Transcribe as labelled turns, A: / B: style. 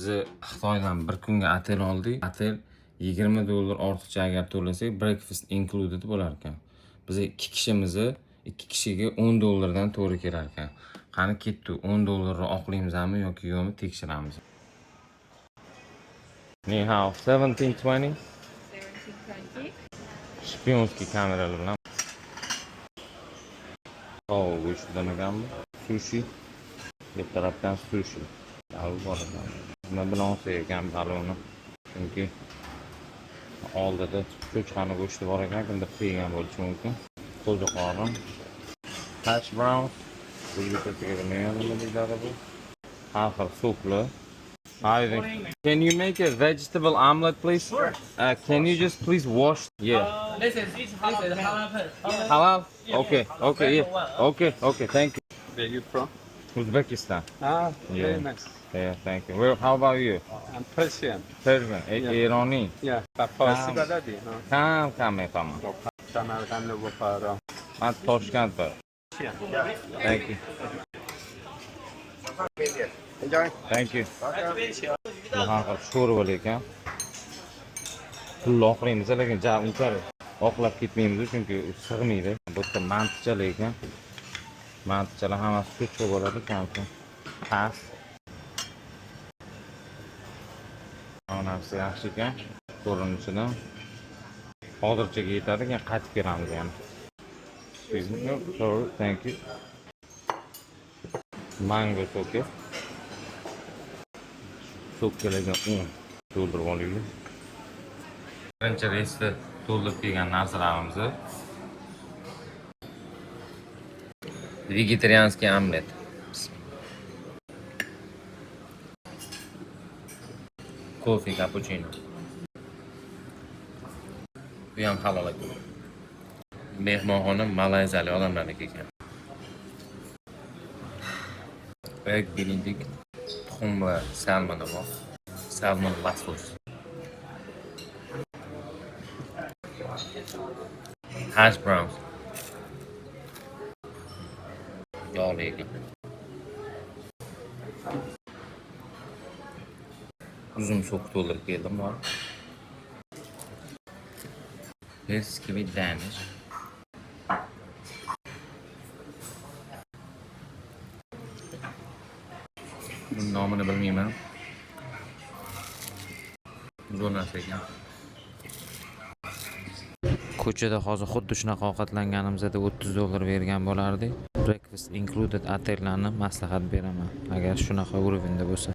A: Bizi Xitoydan bir kunga otel oldik. Otel $20 ortiqcha agar to'lasak, breakfast included bo'lar ekan. Biz 2 kishimizni 2 kishiga $10 dan to'g'ri kelar ekan. Qani ketdi, $10 oqlaymizmi yoki yo'qmi tekshiramiz. Ni hao, 1720.
B: 1720.
A: Shpionskiy kameralar bilan. Oh, go'shtdan ekanmi? Sushi. Bu tarafdan sushi. Al bor ekan. Nima bilan olsa ekan baloni. Chunki oldida cho'chqani go'shti bor ekan, kimdir yegan bo'lishi mumkin. Qo'ziqorin, hash browns, Half supli. Can you make a vegetable omelet, please?
C: Sure.
A: Can you just please wash? Yeah.
C: This is halal.
A: Halal?
C: Yeah.
A: Okay, okay, yeah. Okay, thank you.
D: Where are you from?
A: Uzbekistan.
D: Ah,
A: Yeah.
D: very nice.
A: Yeah, thank you. Well, how about you?
D: I'm Persian.
A: Persian, Irani.
D: Yeah. Farsi baladi.
A: Kam mefahamam.
D: Samarqand و Buxoro.
A: Man Toshkentda. Thank you.
D: Enjoy.
A: Thank you. Bu haqida sho'rva ekan. Pulni oqlaymiz, lekin unchalik oqlab ketmaymiz chunki sig'maydi. Bu yerda mantichalar ekan. Mantichalar hammasi cho'chqa bo'ladi, kamki. Pas. Onasi yaxshi ekan. Ko'rinishidan hozirchaga yetadi, keyin qaytib kelamiz yana. Sorry, thank you. Mango so'ki. So'kkalarga to'ldirib olaylik. Birinchi reysda to'ldirib kelgan narsalarimizni. Vegetarianskiy omlet. Kofe, cappuccino. Bu ham halol ekan. Mehmonxona malayziyalik odamlarniki ekan. Egg Benedict tuxum va salmon bor. Salmon lasos. Hash browns. Yog'li ekan. Uzum so'q to'ldirib keldim bor. This can be damaged. Bunun nomini bilmayman. Zo'r narsa ekan. Ko'chada hozir xuddi shunaqa ovqatlanganimizda $30 bergan bo'lardik. Breakfast included otellarni maslahat beraman, agar shunaqa urovenda bo'lsa.